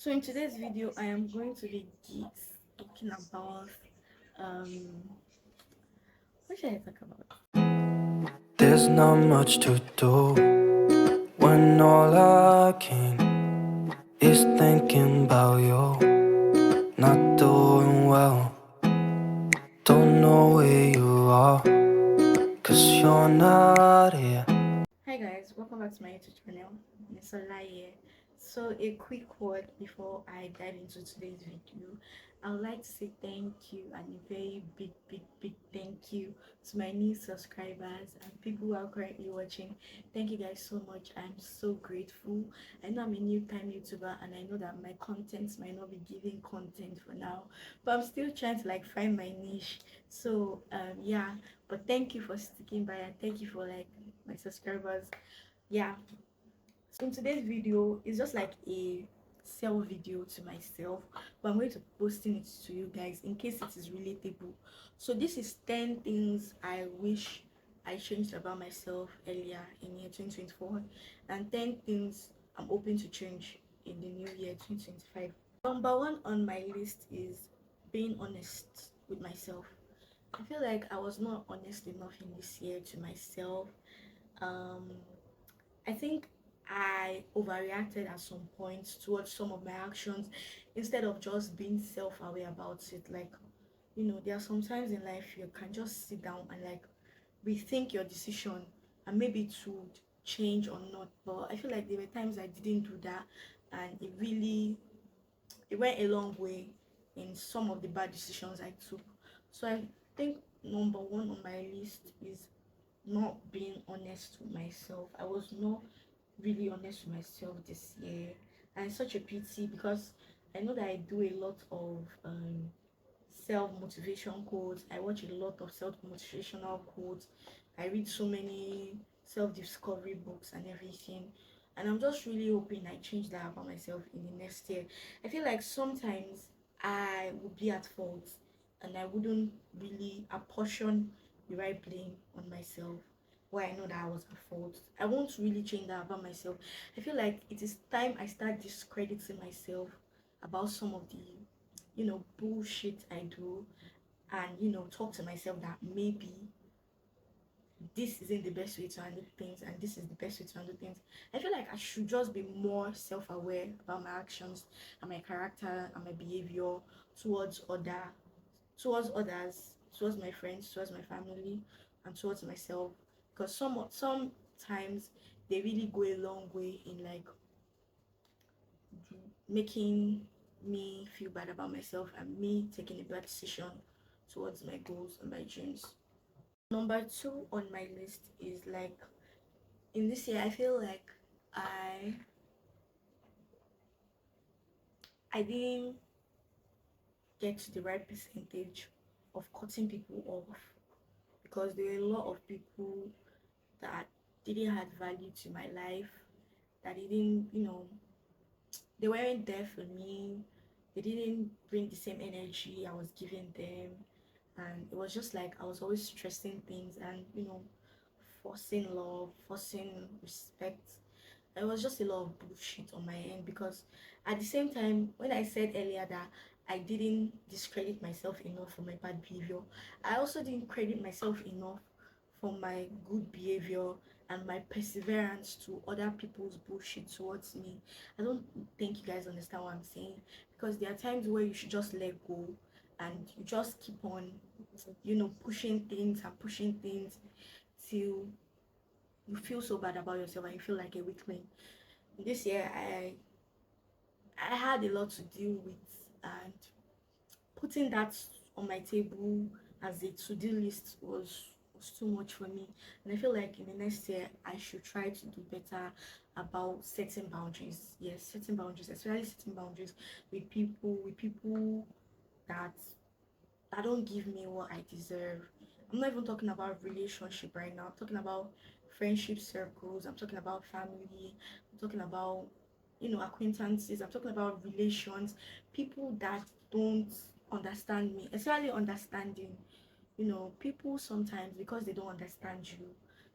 So in today's video, I am going to be talking about what should I talk about? There's not much to do when all I can is thinking about you. Not doing well, don't know where you are, cause you're not here. Hi guys, welcome back to my YouTube channel. Miss Ola here. So a quick word before I dive into today's video. I would like to say thank you and a very big thank you to my new subscribers and people who are currently watching. Thank you guys so much. I'm so grateful. I know I'm a new time YouTuber and I know that my content might not be giving content for now, but I'm still trying to like find my niche. So yeah, but thank you for sticking by and thank you for like my subscribers. Yeah, so in today's video it's just like a self video to myself, but I'm going to posting it to you guys in case it is relatable. So this is 10 things I wish I changed about myself earlier in year 2024 and 10 things I'm hoping to change in the new year 2025. Number one on my list is being honest with myself. I feel like I was not honest enough in this year to myself. um I think I overreacted at some point towards some of my actions instead of just being self-aware about it. Like, there are some times in life you can just sit down and like rethink your decision and maybe it would change or not. But I feel like there were times I didn't do that and it went a long way in some of the bad decisions I took. So I think number one on my list is not being honest with myself. I was not really honest with myself this year, and it's such a pity because I know that I do a lot of self motivation quotes. I watch a lot of self motivational quotes. I read so many self discovery books and everything. And I'm just really hoping I change that about myself in the next year. I feel like sometimes I would be at fault and I wouldn't really apportion the right blame on myself where I know that I was at fault. I won't really change that about myself. I feel like it is time I start discrediting myself about some of the bullshit I do, and talk to myself that maybe this isn't the best way to handle things and this is the best way to handle things. I feel like I should just be more self-aware about my actions and my character and my behavior towards towards others, towards my friends, towards my family, and towards myself. Because sometimes they really go a long way in like making me feel bad about myself and me taking a bad decision towards my goals and my dreams. Number two on my list is like in this year I feel like I I didn't get to the right percentage of cutting people off because there were a lot of people that didn't add value to my life, that didn't, they weren't there for me. They didn't bring the same energy I was giving them. And it was just like I was always stressing things and, forcing love, forcing respect. It was just a lot of bullshit on my end because at the same time, when I said earlier that I didn't discredit myself enough for my bad behavior, I also didn't credit myself enough for my good behavior and my perseverance to other people's bullshit towards me. I don't think you guys understand what I'm saying because there are times where you should just let go and you just keep on, pushing things till you feel so bad about yourself and you feel like a weakling. This year I had a lot to deal with, and putting that on my table as a to-do list was too much for me. And I feel like in the next year I should try to do better about setting boundaries. Yes, setting boundaries, especially setting boundaries with people that don't give me what I deserve. I'm not even talking about relationship right now. I'm talking about friendship circles. I'm talking about family. I'm talking about acquaintances. I'm talking about relations. People that don't understand me, especially understanding. People sometimes because they don't understand you,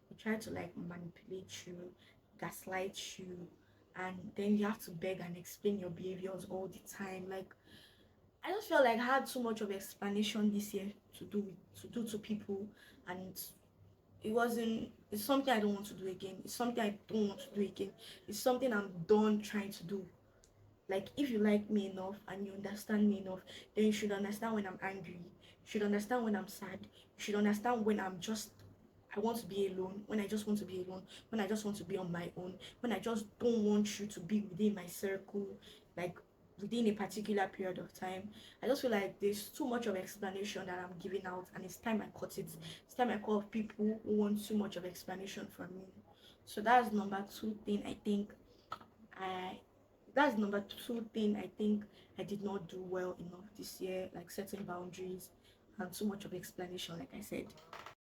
they try to like manipulate you, gaslight you, and then you have to beg and explain your behaviors all the time. Like, I just felt like I had too much of explanation this year to do to people, and it wasn't. It's something I don't want to do again. It's something I don't want to do again. It's something I'm done trying to do. Like, if you like me enough and you understand me enough, then you should understand when I'm angry. You should understand when I'm sad. You should understand when I want to be alone, when I just want to be alone, when I just want to be on my own, when I just don't want you to be within my circle, like within a particular period of time. I just feel like there's too much of explanation that I'm giving out, and it's time I cut it. It's time I cut off people who want too much of explanation from me. So that's number two thing I think I that's number two thing I think I did not do well enough this year, like setting boundaries and too much of explanation, like I said.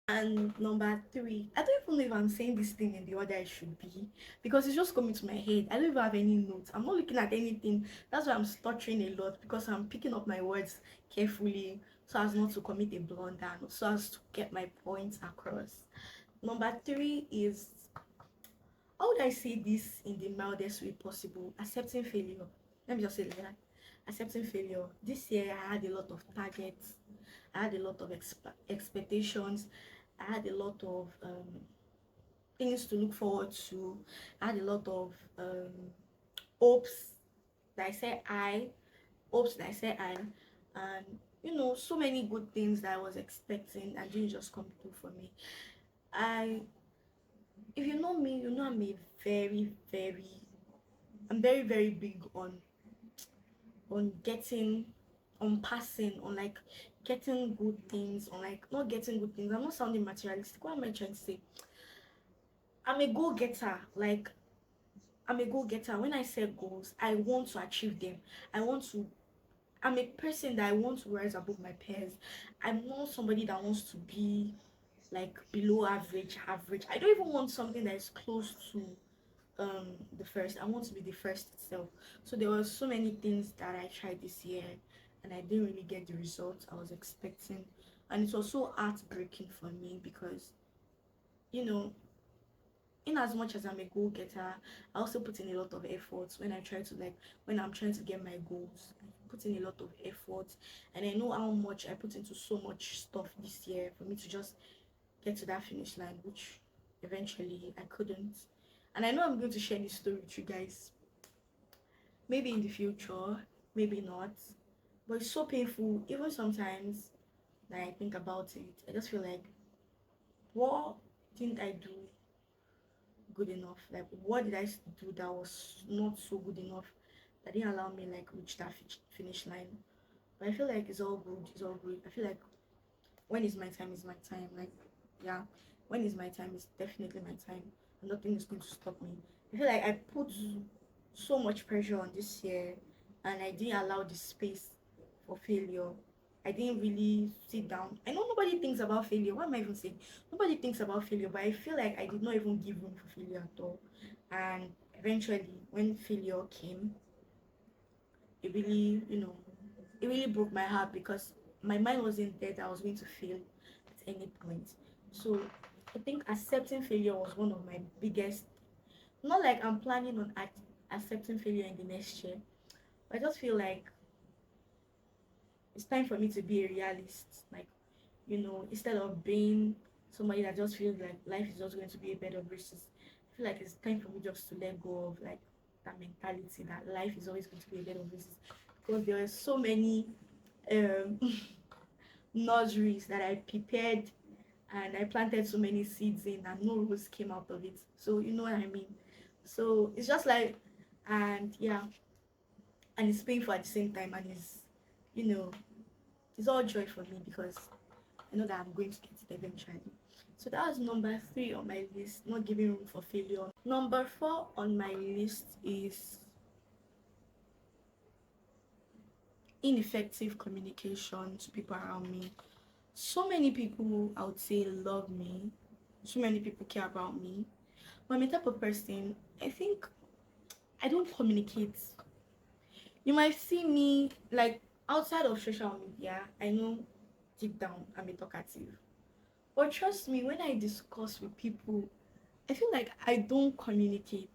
And number three, I don't even know if I'm saying this thing in the order I should be, because it's just coming to my head. I don't even have any notes. I'm not looking at anything. That's why I'm stuttering a lot, because I'm picking up my words carefully so as not to commit a blunder and so as to get my points across. Number three is, how would I say this in the mildest way possible? Accepting failure. Let me just say that. Accepting failure. This year I had a lot of targets. I had a lot of expectations. I had a lot of things to look forward to. I had a lot of hopes that I said hopes that I said and so many good things that I was expecting and didn't just come through for me. I, if you know me, you know very, very, I'm very, very big on getting, on passing, on like getting good things, on like not getting good things. I'm not sounding materialistic. What am I trying to say? I'm a go-getter. Like, I'm a go-getter. When I set goals, I want to achieve them. I want to I'm a person that I want to rise above my peers. I'm not somebody that wants to be like below average. I don't even want something that is close to the first. I want to be the first itself. So there were so many things that I tried this year and I didn't really get the results I was expecting. And it was so heartbreaking for me because, you know, in as much as I'm a goal getter, I also put in a lot of effort when I'm trying to get my goals. I put in a lot of effort, and I know how much I put into so much stuff this year for me to just get to that finish line, which eventually I couldn't. And I know I'm going to share this story with you guys, maybe in the future, maybe not, but it's so painful. Even sometimes that I think about it, I just feel like, what didn't I do good enough? Like, what did I do that was not so good enough that didn't allow me like reach that finish line? But I feel like it's all good. It's all good. I feel like when is my time is my time. Like, yeah, when is my time is definitely my time, and nothing is going to stop me. I feel like I put so much pressure on this year, and I didn't allow the space for failure. I didn't really sit down. I know nobody thinks about failure. What am I even saying? Nobody thinks about failure, but I feel like I did not even give room for failure at all. And eventually, when failure came, it really, it really broke my heart because my mind wasn't there that I was going to fail at any point. So I think accepting failure was one of my biggest. Not like I'm planning on accepting failure in the next year. I just feel like it's time for me to be a realist. Like, instead of being somebody that just feels like life is just going to be a bed of roses, I feel like it's time for me just to let go of like that mentality that life is always going to be a bed of roses. Because there were so many um nurseries that I prepared and I planted so many seeds in and no rose came out of it. So you know what I mean? So it's just like, and yeah, and it's painful at the same time, and you know, it's all joy for me because I know that I'm going to get it eventually. So that was number three on my list, not giving room for failure. Number four on my list is ineffective communication to people around me. So many people, I would say, love me. So many people care about me. But I'm a type of person, I think I don't communicate. You might see me like outside of social media. I know deep down I'm a talkative. But trust me, when I discuss with people, I feel like I don't communicate.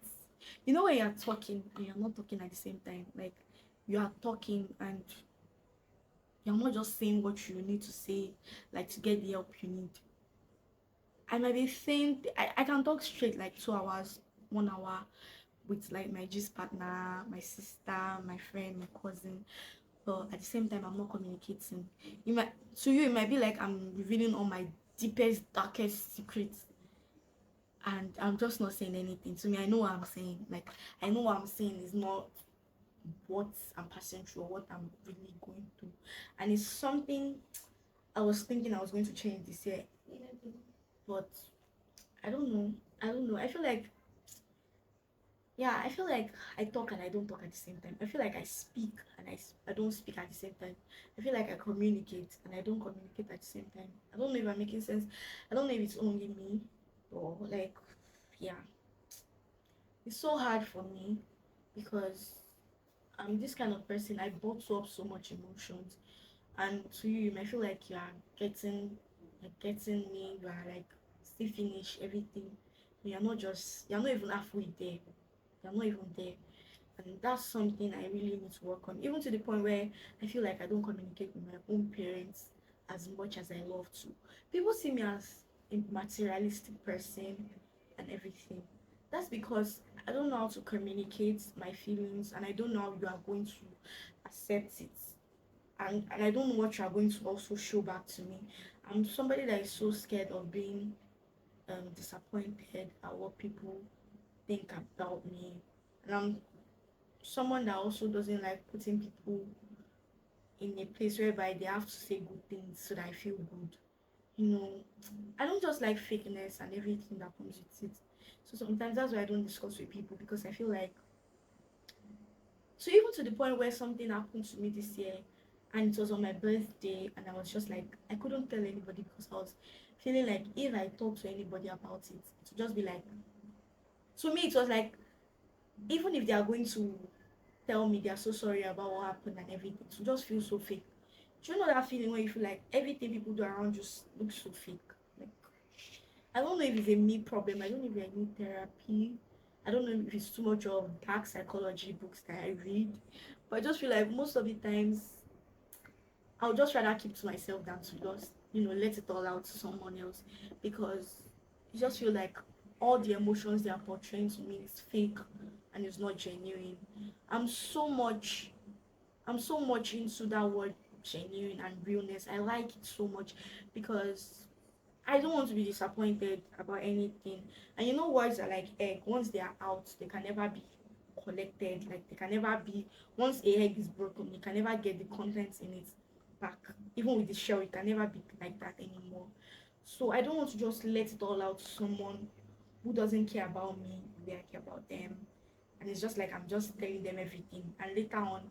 You know when you're talking and you're not talking at the same time, like you are talking and you're not just saying what you need to say, like to get the help you need. I might be saying I can talk straight like 2 hours, 1 hour with like my gist partner, my sister, my friend, my cousin, but at the same time I'm not communicating. You might to you it might be like I'm revealing all my deepest, darkest secrets and I'm just not saying anything. To me, I know what I'm saying. Like I know what I'm saying is not what I'm passing through or what I'm really going through. And it's something I was thinking I was going to change this year. But I don't know. I don't know. I feel like I talk and I don't talk at the same time. I feel like I speak and I don't speak at the same time. I feel like I communicate and I don't communicate at the same time. I don't know if I'm making sense. I don't know if it's only me or like, yeah. It's so hard for me because I'm this kind of person. I bottle up so much emotions, and to you, you might feel like getting me. You are like still finish everything. You're not even halfway there. You're not even there, and that's something I really need to work on. Even to the point where I feel like I don't communicate with my own parents as much as I love to. People see me as a materialistic person and everything. That's because I don't know how to communicate my feelings and I don't know how you are going to accept it. And I don't know what you are going to also show back to me. I'm somebody that is so scared of being disappointed at what people think about me. And I'm someone that also doesn't like putting people in a place whereby they have to say good things so that I feel good. You know, I don't just like fakeness and everything that comes with it. So sometimes that's why I don't discuss with people because I feel like so even to the point where something happened to me this year and it was on my birthday and I was just like I couldn't tell anybody because I was feeling like if I talk to anybody about it, it would just be like to me it was like even if they are going to tell me they are so sorry about what happened and everything, it would just feel so fake. Do you know that feeling when you feel like everything people do around you looks so fake? Like I don't know if it's a me problem. I don't know if I need therapy. I don't know if it's too much of dark psychology books that I read. But I just feel like most of the times I'll just rather keep to myself than to just, let it all out to someone else because you just feel like all the emotions they are portraying to me is fake and it's not genuine. I'm so much I'm so much into that word genuine and realness. I like it so much because I don't want to be disappointed about anything. And you know words are like egg. Once they are out, they can never be collected. Like they can never be once a egg is broken, you can never get the contents in it back. Even with the shell, it can never be like that anymore. So I don't want to just let it all out to someone who doesn't care about me, the way I care about them. And it's just like I'm just telling them everything. And later on,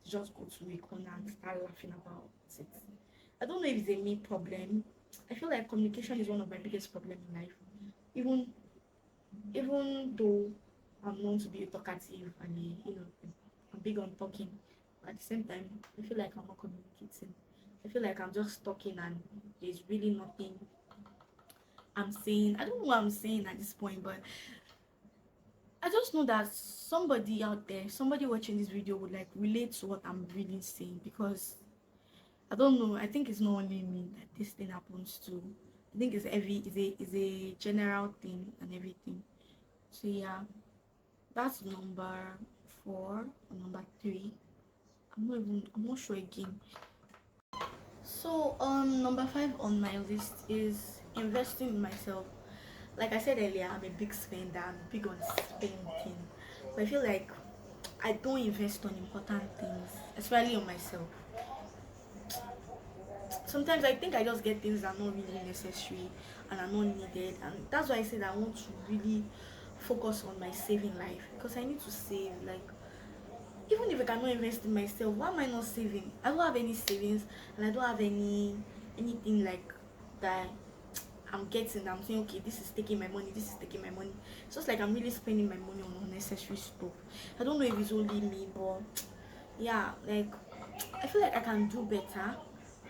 just go to a corner and start laughing about it. I don't know if it's a me problem. I feel like communication is one of my biggest problems in life. Even even though I'm known to be a talkative and I'm big on talking, but at the same time, I feel like I'm not communicating. I feel like I'm just talking and there's really nothing I'm saying. I don't know what I'm saying at this point, but I just know that somebody out there, somebody watching this video would like relate to what I'm really saying because I don't know. I think it's not only me that this thing happens to. I think it's a general thing and everything. So yeah, that's number 4 or number 3. I'm not sure again. So number 5 on my list is investing in myself. Like I said earlier, I'm a big spender. I'm big on spending. But I feel like I don't invest on important things, especially on myself. Sometimes I think I just get things that are not really necessary and are not needed, and that's why I said I want to really focus on my saving life because I need to save. Like even if I cannot invest in myself, why am I not saving? I don't have any savings and I don't have anything like that I'm getting. I'm saying okay, this is taking my money, this is taking my money. It's just like I'm really spending my money on unnecessary stuff. I don't know if it's only me, but yeah, like I feel like I can do better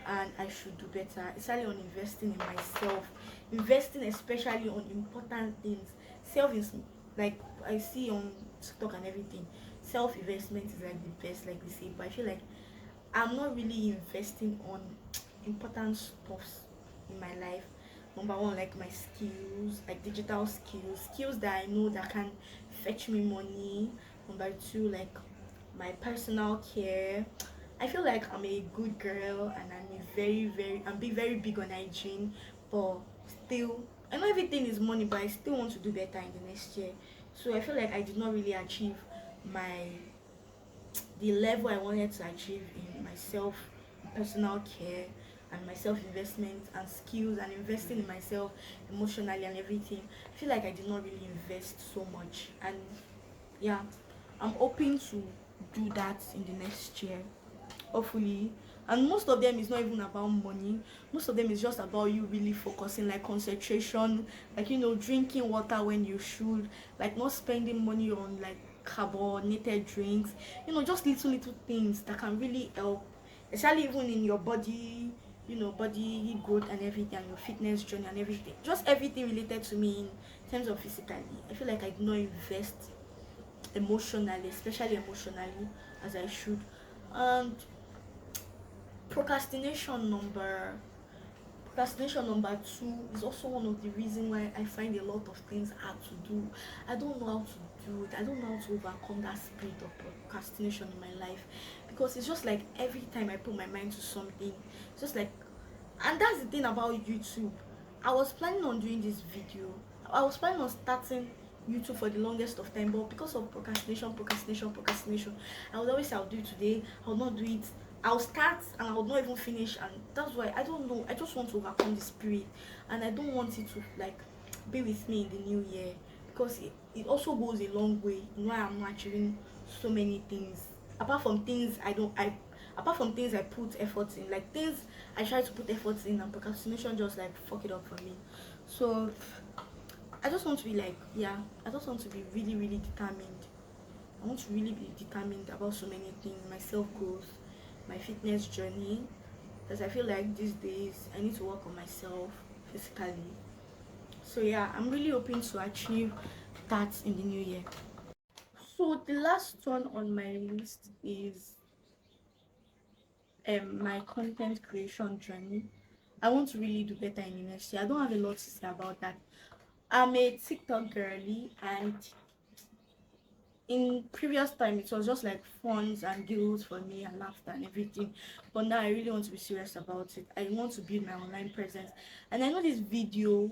and I should do better, especially on investing in myself. Investing especially on important things. Self is like I see on TikTok and everything, self investment is like the best, like they say. But I feel like I'm not really investing on important stuffs in my life. Number one, like my skills, like digital skills, skills that I know that can fetch me money. Number two, like my personal care. I feel like I'm a good girl and I'm being very big on hygiene, but still, I know everything is money, but I still want to do better in the next year. So I feel like I did not really achieve my the level I wanted to achieve in myself, personal care, and my self investment and skills and investing in myself emotionally and everything. I feel like I did not really invest so much, and yeah, I'm hoping to do that in the next year, hopefully. And most of them is not even about money. Most of them is just about you really focusing, like concentration, like drinking water when you should, like not spending money on like carbonated drinks, just little things that can really help, especially even in your body, body growth and everything, and your fitness journey and everything, just everything related to me in terms of physically. I feel like I do not invest emotionally, especially emotionally, as I should. And procrastination number procrastination number two is also one of the reasons why I find a lot of things hard to do. I don't know how to do it. I don't know how to overcome that spirit of procrastination in my life, because it's just like every time I put my mind to something, it's just like. And that's the thing about YouTube. I was planning on doing this video. I was planning on starting YouTube for the longest of time, but because of procrastination, I would always say I'll do it today, I'll not do it. I'll start and I'll not even finish, and that's why I don't know. I just want to overcome the spirit, and I don't want it to like be with me in the new year, because it also goes a long way in why I'm not achieving so many things. Apart from things I don't I apart from things I put effort in, like things I try to put effort in, and procrastination just like fuck it up for me. So I just want to be like, yeah, I just want to be really, really determined. I want to really be determined about so many things, my self growth, my fitness journey, because I feel like these days I need to work on myself physically. So yeah, I'm really hoping to achieve that in the new year. So the last one on my list is my content creation journey. I want to really do better in the next year. I don't have a lot to say about that. I'm a TikTok girly, and in previous time it was just like funs and giggles for me and laughter and everything, but now I really want to be serious about it. I want to build my online presence, and I know this video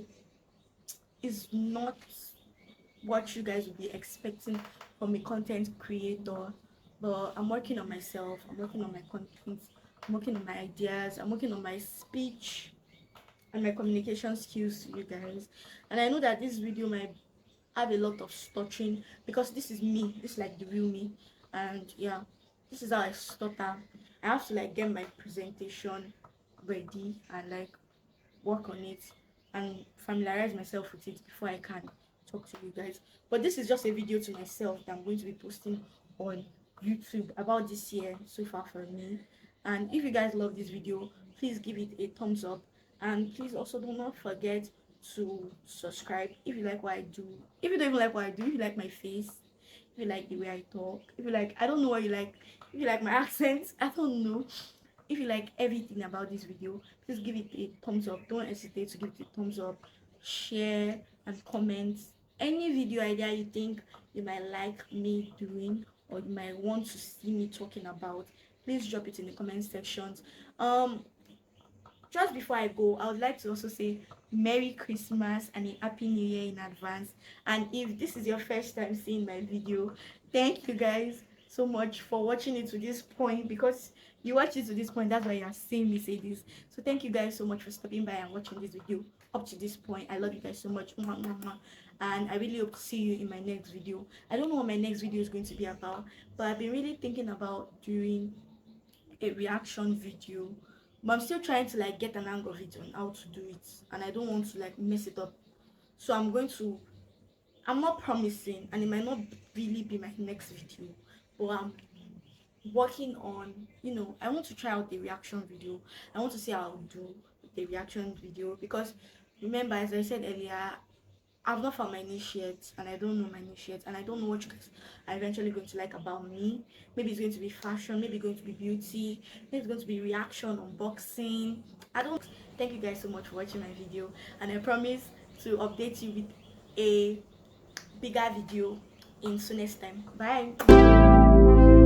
is not what you guys will be expecting from a content creator, but I'm working on myself, I'm working on my content, I'm working on my ideas, I'm working on my speech and my communication skills to you guys. And I know that this video might have a lot of stuttering, because this is me, this is like the real me. And yeah, this is how I stutter. I have to like get my presentation ready and like work on it and familiarize myself with it before I can talk to you guys. But this is just a video to myself that I'm going to be posting on YouTube about this year so far for me. And if you guys love this video, please give it a thumbs up, and please also do not forget to subscribe if you like what I do. If you don't even like what I do, if you like my face, if you like the way I talk, if you like, I don't know what you like, if you like my accent, I don't know. If you like everything about this video, please give it a thumbs up. Don't hesitate to give it a thumbs up, share and comment any video idea you think you might like me doing, or you might want to see me talking about. Please drop it in the comment sections. Just before I go, I would like to also say Merry Christmas and a Happy New Year in advance. And if this is your first time seeing my video, thank you guys so much for watching it to this point, because you watch it to this point, that's why you are seeing me say this. So thank you guys so much for stopping by and watching this video up to this point. I love you guys so much. Mwah, mwah, mwah. And I really hope to see you in my next video. I don't know what my next video is going to be about, but I've been really thinking about doing a reaction video, but I'm still trying to like get an angle of it on how to do it, and I don't want to like mess it up. So I'm not promising, and it might not really be my next video, but I'm working on, I want to try out the reaction video. I want to see how I'll do the reaction video, because remember, as I said earlier, I've not found my niche yet, and I don't know my niche yet, and I don't know what you guys are eventually going to like about me. Maybe it's going to be fashion, maybe it's going to be beauty, maybe it's going to be reaction, unboxing. I don't. Thank you guys so much for watching my video, and I promise to update you with a bigger video in soonest time. Bye.